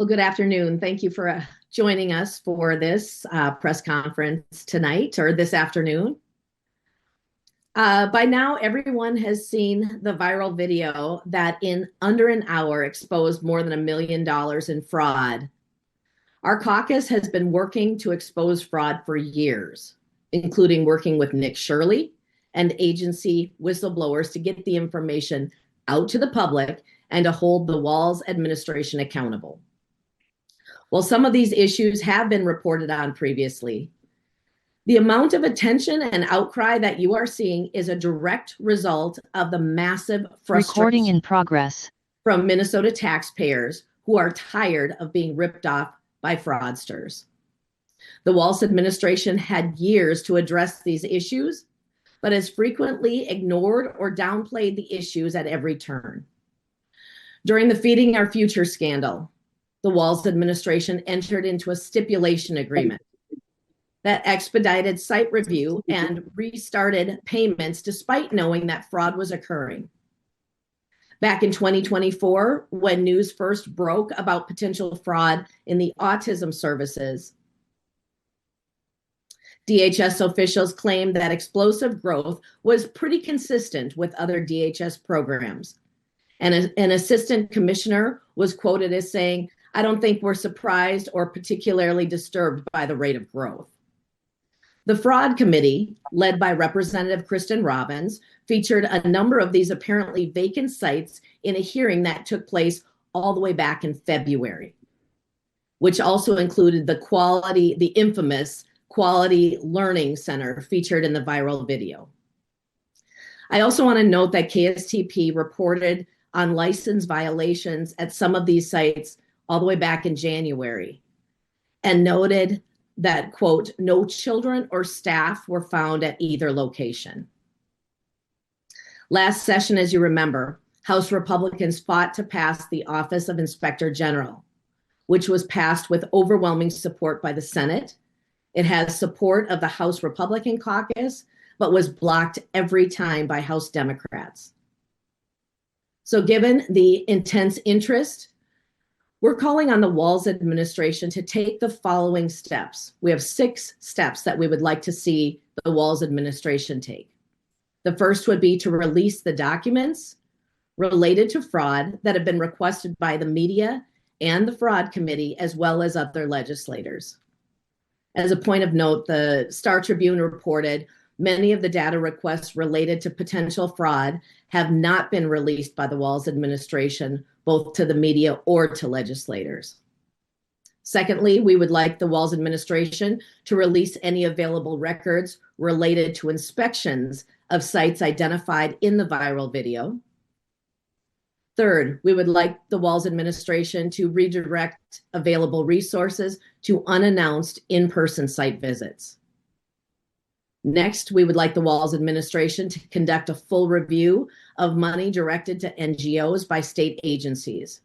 Well, good afternoon. Thank you for joining us for this press conference tonight or this afternoon. By now, everyone has seen the viral video that in under an hour exposed more than $1 million in fraud. Our caucus has been working to expose fraud for years, including working with Nick Shirley and agency whistleblowers to get the information out to the public and to hold the Walz administration accountable. While some of these issues have been reported on previously, the amount of attention and outcry that you are seeing is a direct result of the massive frustration Recording in progress from Minnesota taxpayers who are tired of being ripped off by fraudsters. The Walz administration had years to address these issues, but has frequently ignored or downplayed the issues at every turn. During the Feeding Our Future scandal, the Walz administration entered into a stipulation agreement that expedited site review and restarted payments despite knowing that fraud was occurring. Back in 2024, when news first broke about potential fraud in the autism services, DHS officials claimed that explosive growth was pretty consistent with other DHS programs. And an assistant commissioner was quoted as saying, "I don't think we're surprised or particularly disturbed by the rate of growth." The fraud committee, led by Representative Kristen Robbins, featured a number of these apparently vacant sites in a hearing that took place all the way back in February, which also included the infamous Quality Learning Center featured in the viral video. I also want to note that KSTP reported on license violations at some of these sites all the way back in January and noted that, quote, "no children or staff were found at either location." Last session, as you remember, House Republicans fought to pass the Office of Inspector General, which was passed with overwhelming support by the Senate. It has support of the House Republican caucus, but was blocked every time by House Democrats. So given the intense interest, we're calling on the Walz administration to take the following steps. We have 6 steps that we would like to see the Walz administration take. The first would be to release the documents related to fraud that have been requested by the media and the fraud committee, as well as other legislators. As a point of note, the Star Tribune reported many of the data requests related to potential fraud have not been released by the Walz administration, both to the media or to legislators. Secondly, we would like the Walz administration to release any available records related to inspections of sites identified in the viral video. Third, we would like the Walz administration to redirect available resources to unannounced in-person site visits. Next, we would like the Walz administration to conduct a full review of money directed to NGOs by state agencies.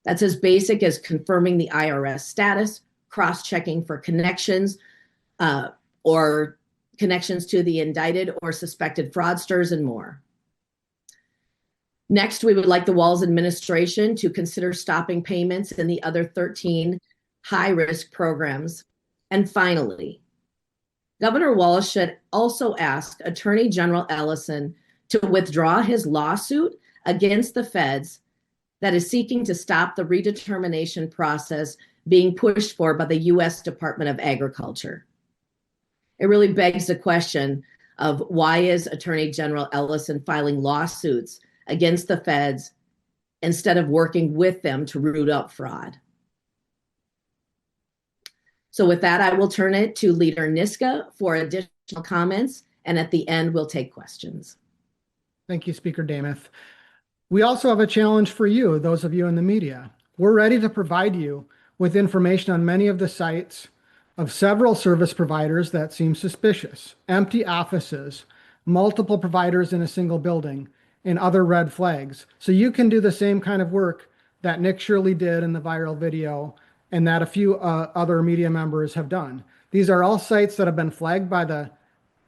That's as basic as confirming the IRS status, cross-checking for connections or connections to the indicted or suspected fraudsters and more. Next, we would like the Walz administration to consider stopping payments in the other 13 high-risk programs. And finally, Governor Walz should also ask Attorney General Ellison to withdraw his lawsuit against the feds that is seeking to stop the redetermination process being pushed for by the U.S. Department of Agriculture. It really begs the question of why is Attorney General Ellison filing lawsuits against the feds instead of working with them to root out fraud? So with that, I will turn it to Leader Niska for additional comments, and at the end, we'll take questions. Thank you, Speaker Demuth. We also have a challenge for you, those of you in the media. We're ready to provide you with information on many of the sites of several service providers that seem suspicious, empty offices, multiple providers in a single building, and other red flags. So you can do the same kind of work that Nick Shirley did in the viral video and that a few other media members have done. These are all sites that have been flagged by the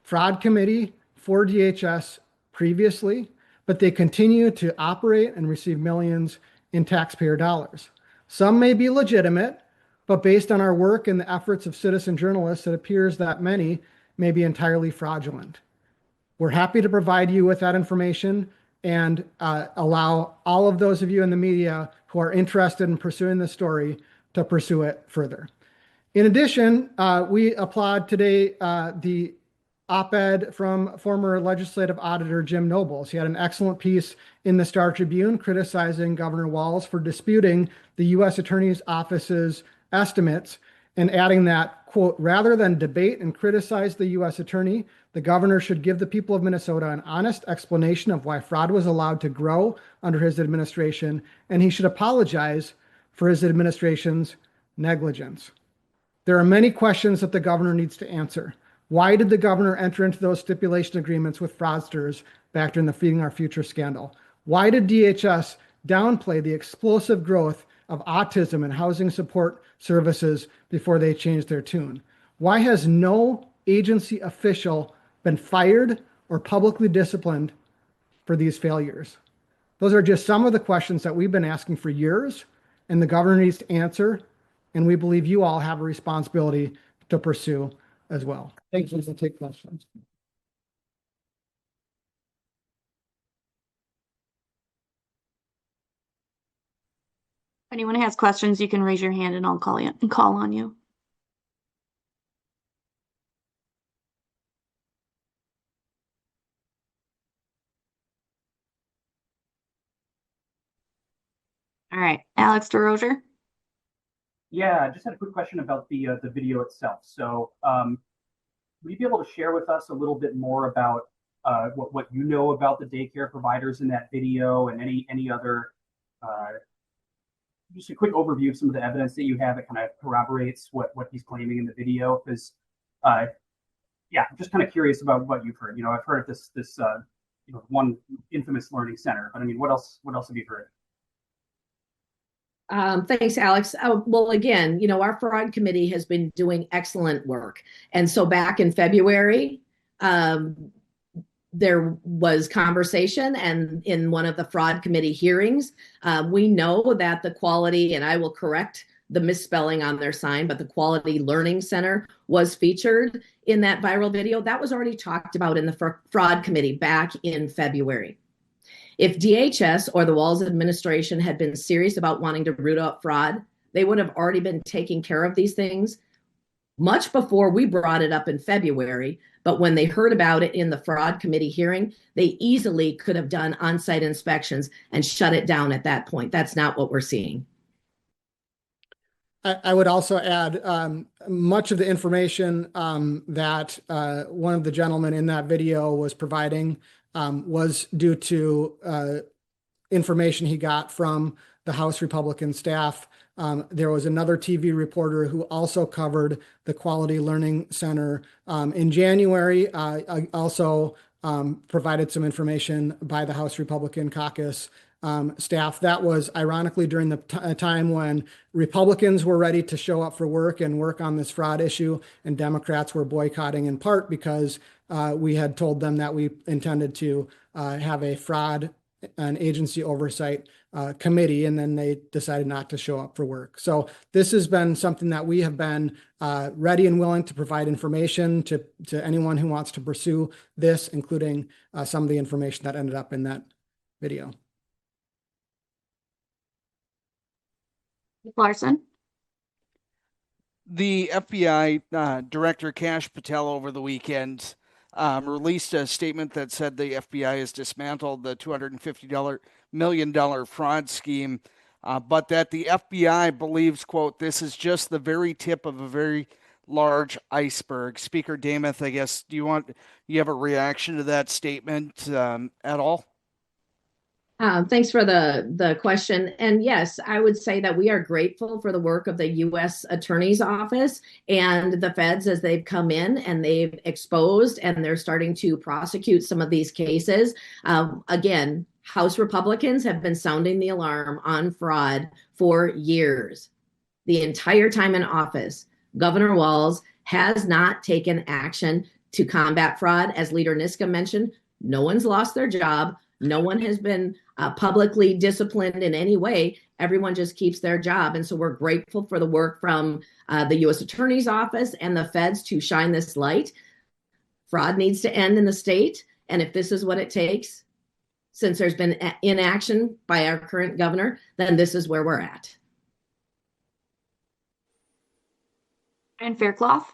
fraud committee for DHS previously, but they continue to operate and receive millions in taxpayer dollars. Some may be legitimate, but based on our work and the efforts of citizen journalists, it appears that many may be entirely fraudulent. We're happy to provide you with that information and allow all of those of you in the media who are interested in pursuing this story to pursue it further. In addition, we applaud today the op-ed from former legislative auditor Jim Nobles. He had an excellent piece in the Star Tribune criticizing Governor Walz for disputing the U.S. Attorney's Office's estimates and adding that, quote, rather than debate and criticize the U.S. Attorney, the governor should give the people of Minnesota an honest explanation of why fraud was allowed to grow under his administration, and he should apologize for his administration's negligence. There are many questions that the governor needs to answer. Why did the governor enter into those stipulation agreements with fraudsters back during the Feeding Our Future scandal? Why did DHS downplay the explosive growth of autism and housing support services before they changed their tune? Why has no agency official been fired or publicly disciplined for these failures? Those are just some of the questions that we've been asking for years, and the governor needs to answer, and we believe you all have a responsibility to pursue as well. Thank you. We'll take questions. If anyone has questions, you can raise your hand and I'll call on you. All right, Alex DeRozier. Yeah, I just had a quick question about the video itself. So would you be able to share with us a little bit more about what you know about the daycare providers in that video, and any other, just a quick overview of some of the evidence that you have that kind of corroborates what he's claiming in the video? Because yeah, I'm just kind of curious about what you've heard. I've heard of this one infamous learning center, but I mean, what else have you heard? Thanks, Alex. Well, again, our fraud committee has been doing excellent work. And so back in February, there was conversation, and in one of the fraud committee hearings, we know that the quality, and I will correct the misspelling on their sign, but the Quality Learning Center was featured in that viral video. That was already talked about in the fraud committee back in February. If DHS or the Walz Administration had been serious about wanting to root out fraud, they would have already been taking care of these things much before we brought it up in February. But when they heard about it in the fraud committee hearing, they easily could have done on-site inspections and shut it down at that point. That's not what we're seeing. I would also add much of the information that one of the gentlemen in that video was providing was due to information he got from the House Republican staff. There was another TV reporter who also covered the Quality Learning Center in January. I also provided some information by the House Republican caucus staff. That was ironically during the time when Republicans were ready to show up for work and work on this fraud issue, and Democrats were boycotting, in part because we had told them that we intended to have a fraud and agency oversight committee, and then they decided not to show up for work. So this has been something that we have been ready and willing to provide information to anyone who wants to pursue this, including some of the information that ended up in that video. Larson. The FBI Director Kash Patel over the weekend released a statement that said the FBI has dismantled the $250 million fraud scheme, but that the FBI believes, quote, this is just the very tip of a very large iceberg. Speaker Dameth, I guess, do you have a reaction to that statement at all? Thanks for the question. And yes, I would say that we are grateful for the work of the U.S. Attorney's Office and the feds as they've come in and they've exposed and they're starting to prosecute some of these cases. Again, House Republicans have been sounding the alarm on fraud for years. The entire time in office, Governor Walz has not taken action to combat fraud. As Leader Niska mentioned, no one's lost their job. No one has been publicly disciplined in any way. everyone just keeps their job. And so we're grateful for the work from the U.S. Attorney's Office and the feds to shine this light. Fraud needs to end in the state. And if this is what it takes, since there's been inaction by our current governor, then this is where we're at. And Faircloth?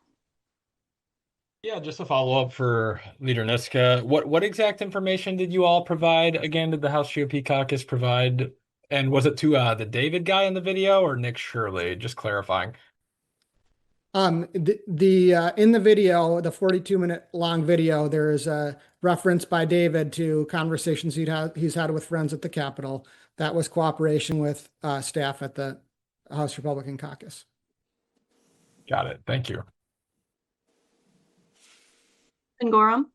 Yeah, just a follow-up for Leader Niska. What exact information did you all provide? Again, did the House GOP caucus provide? And was it to the David guy in the video or Nick Shirley? Just clarifying. In the video, the 42-minute long video, there is a reference by David to conversations he's had with friends at the Capitol. That was cooperation with staff at the House Republican caucus. Got it. Thank you. And Gorham?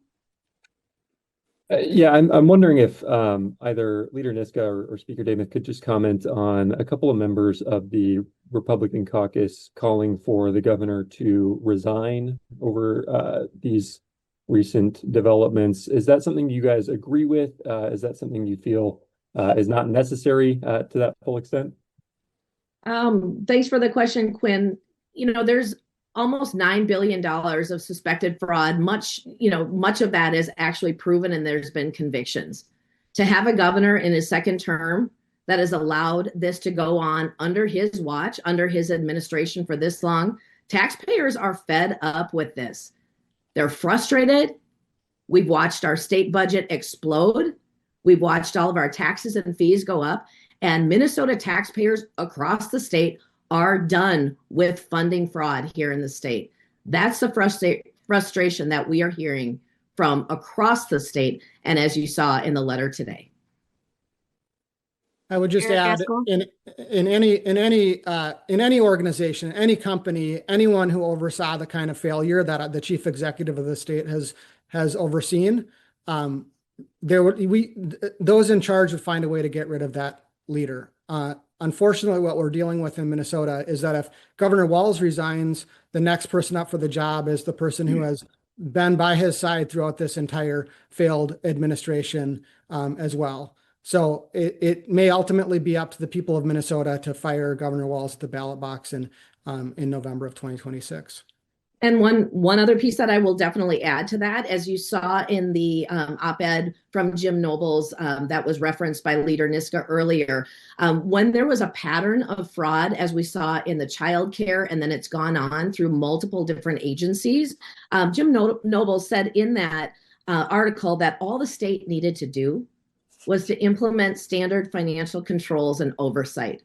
Yeah, I'm wondering if either Leader Niska or Speaker Damith could just comment on a couple of members of the Republican caucus calling for the governor to resign over these recent developments. Is that something you guys agree with? Is that something you feel is not necessary to that full extent? Thanks for the question, Quinn. There's almost $9 billion of suspected fraud. Much of that is actually proven and there's been convictions. To have a governor in his second term that has allowed this to go on under his watch, under his administration for this long, taxpayers are fed up with this. They're frustrated. We've watched our state budget explode. We've watched all of our taxes and fees go up, and Minnesota taxpayers across the state are done with funding fraud here in the state. That's the frustration that we are hearing from across the state, and as you saw in the letter today. I would just add, in any organization, any company, anyone who oversaw the kind of failure that the chief executive of the state has overseen, those in charge would find a way to get rid of that leader. Unfortunately, what we're dealing with in Minnesota is that if Governor Walz resigns, the next person up for the job is the person who has been by his side throughout this entire failed administration as well. So it may ultimately be up to the people of Minnesota to fire Governor Walz at the ballot box in November of 2026. And one other piece that I will definitely add to that, as you saw in the op-ed from Jim Nobles that was referenced by Leader Niska earlier, when there was a pattern of fraud, as we saw in the child care, and then it's gone on through multiple different agencies, Jim Nobles said in that article that all the state needed to do was to implement standard financial controls and oversight.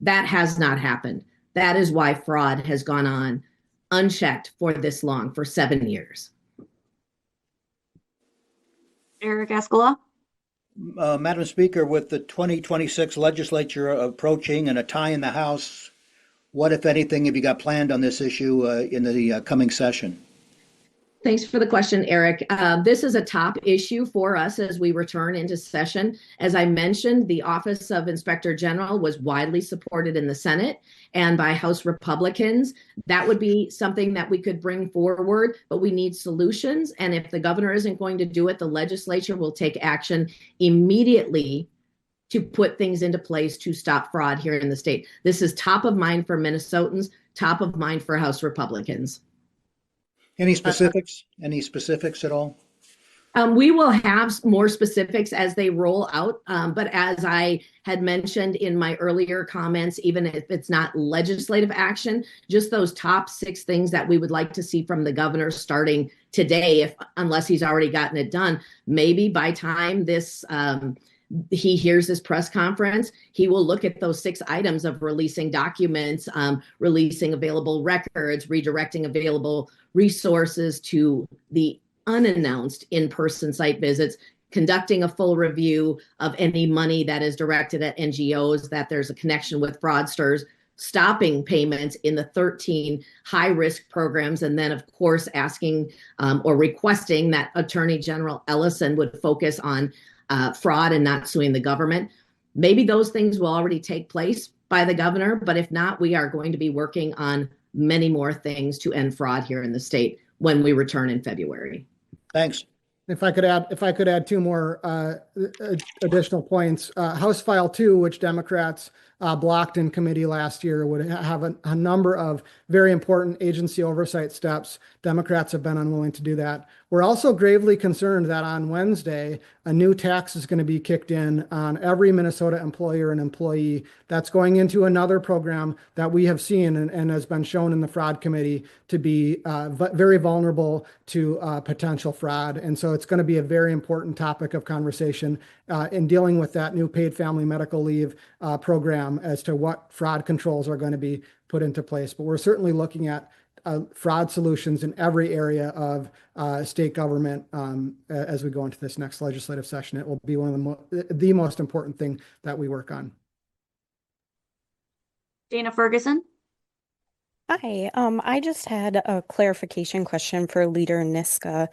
That has not happened. That is why fraud has gone on unchecked for this long, for 7 years. Eric Escala? Madam Speaker, with the 2026 legislature approaching and a tie in the House, what, if anything, have you got planned on this issue in the coming session? Thanks for the question, Eric. This is a top issue for us as we return into session. As I mentioned, the Office of Inspector General was widely supported in the Senate and by House Republicans. That would be something that we could bring forward, but we need solutions. And if the governor isn't going to do it, the legislature will take action immediately to put things into place to stop fraud here in the state. This is top of mind for Minnesotans, top of mind for House Republicans. Any specifics? Any specifics at all? We will have more specifics as they roll out. But as I had mentioned in my earlier comments, even if it's not legislative action, just those top 6 things that we would like to see from the governor starting today, unless he's already gotten it done. Maybe by time he hears this press conference, he will look at those 6 items of releasing documents, releasing available records, redirecting available resources to the unannounced in-person site visits, conducting a full review of any money that is directed at NGOs, that there's a connection with fraudsters, stopping payments in the 13 high-risk programs, and then, of course, asking or requesting that Attorney General Ellison would focus on fraud and not suing the government. Maybe those things will already take place by the governor, but if not, we are going to be working on many more things to end fraud here in the state when we return in February. Thanks. If I could add two more additional points, House File 2, which Democrats blocked in committee last year, would have a number of very important agency oversight steps. Democrats have been unwilling to do that. We're also gravely concerned that on Wednesday, a new tax is going to be kicked in on every Minnesota employer and employee. That's going into another program that we have seen and has been shown in the fraud committee to be very vulnerable to potential fraud. And so it's going to be a very important topic of conversation in dealing with that new paid family medical leave program as to what fraud controls are going to be put into place. But we're certainly looking at fraud solutions in every area of state government as we go into this next legislative session. It will be one of the most important thing that we work on. Dana Ferguson. Hi, I just had a clarification question for Leader Niska.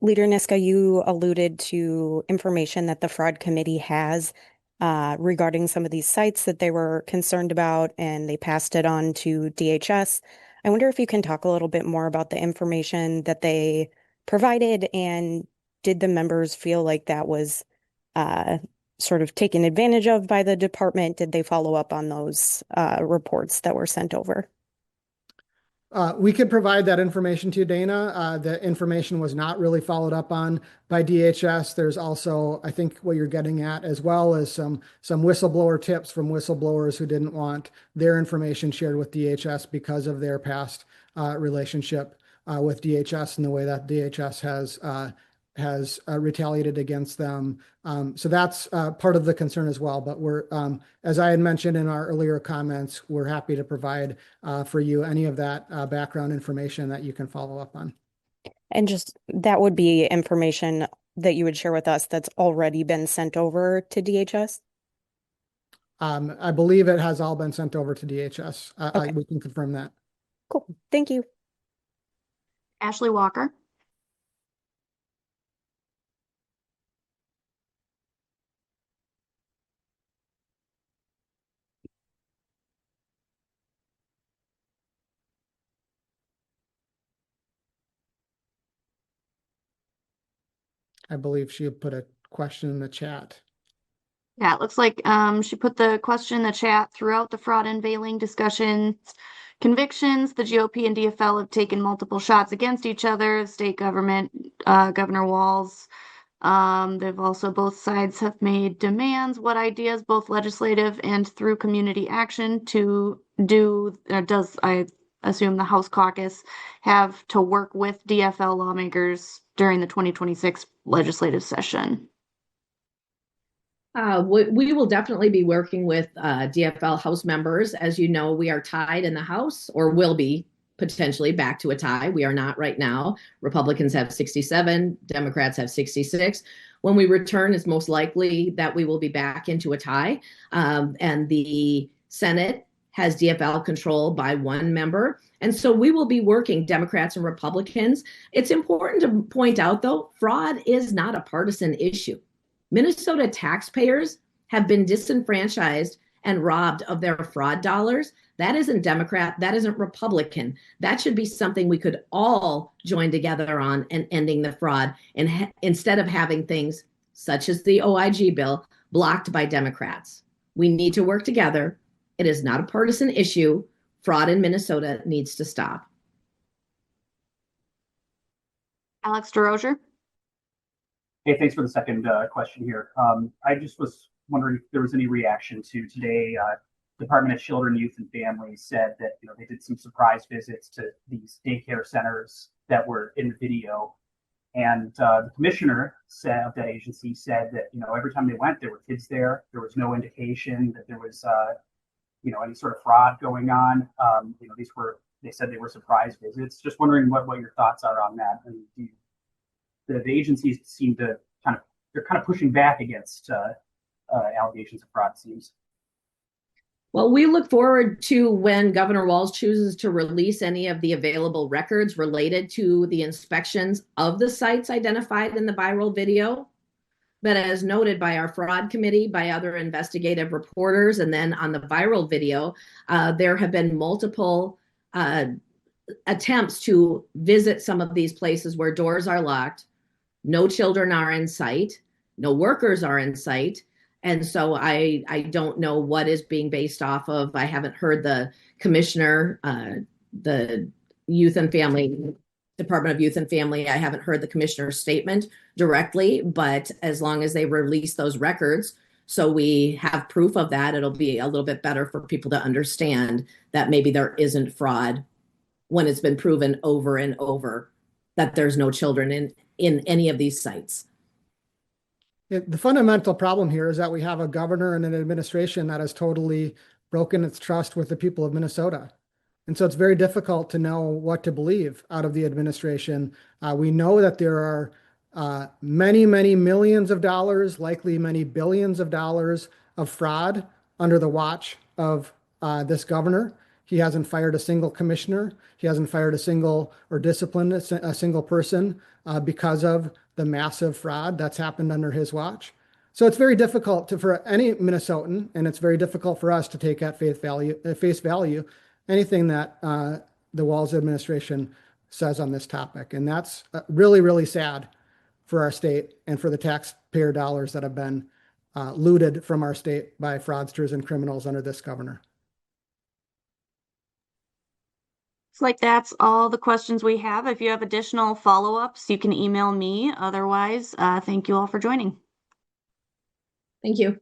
Leader Niska, you alluded to information that the fraud committee has regarding some of these sites that they were concerned about, and they passed it on to DHS. I wonder if you can talk a little bit more about the information that they provided, and did the members feel like that was sort of taken advantage of by the department? Did they follow up on those reports that were sent over? We could provide that information to you, Dana. The information was not really followed up on by DHS. There's also, I think what you're getting at, as well as some whistleblower tips from whistleblowers who didn't want their information shared with DHS because of their past relationship with DHS and the way that DHS has retaliated against them. So that's part of the concern as well. But we're, as I had mentioned in our earlier comments, we're happy to provide for you any of that background information that you can follow up on. And just that would be information that you would share with us that's already been sent over to DHS? I believe it has all been sent over to DHS. Okay. We can confirm that. Cool. Thank you. Ashley Walker. I believe she put a question in the chat. Yeah, it looks like she put the question in the chat. Throughout the fraud and veiling discussions, convictions, the GOP and DFL have taken multiple shots against each other. State government, Governor Walz. They've also, both sides have made demands. What ideas, both legislative and through community action, to do, does, I assume, the House caucus have to work with DFL lawmakers during the 2026 legislative session? We will definitely be working with DFL House members. As you know, we are tied in the House, or will be potentially back to a tie. We are not right now. Republicans have 67, Democrats have 66. When we return, it's most likely that we will be back into a tie. And the Senate has DFL control by one member. And so we will be working, Democrats and Republicans. It's important to point out, though, fraud is not a partisan issue. Minnesota taxpayers have been disenfranchised and robbed of their fraud dollars. That isn't Democrat, that isn't Republican. That should be something we could all join together on, and ending the fraud, and instead of having things such as the OIG bill blocked by Democrats. We need to work together. It is not a partisan issue. Fraud in Minnesota needs to stop. Alex DeRozier. Hey, thanks for the second question here. I just was wondering if there was any reaction to today. Department of Children, Youth, and Families said that they did some surprise visits to these daycare centers that were in the video, and the commissioner of that agency said that every time they went, there were kids there. There was no indication that there was any sort of fraud going on. They said they were surprise visits. Just wondering what your thoughts are on that. And the agencies seem to they're kind of pushing back against allegations of fraud, it seems. Well, we look forward to when Governor Walz chooses to release any of the available records related to the inspections of the sites identified in the viral video. But as noted by our fraud committee, by other investigative reporters, and then on the viral video, there have been multiple attempts to visit some of these places where doors are locked, No children are in sight. No workers are in sight. And so I don't know what is being based off of. I haven't heard the commissioner, the Youth and Family, Department of Youth and Family. I haven't heard the commissioner's statement directly, but as long as they release those records, so we have proof of that, it'll be a little bit better for people to understand that maybe there isn't fraud when it's been proven over and over that there's no children in any of these sites. The fundamental problem here is that we have a governor and an administration that has totally broken its trust with the people of Minnesota. And so it's very difficult to know what to believe out of the administration. We know that there are many, many millions of dollars, likely many billions of dollars of fraud under the watch of this governor. He hasn't fired a single commissioner. He hasn't fired a single or disciplined a single person because of the massive fraud that's happened under his watch. So it's very difficult for any Minnesotan, and it's very difficult for us to take at face value anything that the Walz administration says on this topic. And that's really, really sad for our state and for the taxpayer dollars that have been looted from our state by fraudsters and criminals under this governor. Looks like that's all the questions we have. If you have additional follow-ups, you can email me. Otherwise, thank you all for joining. Thank you.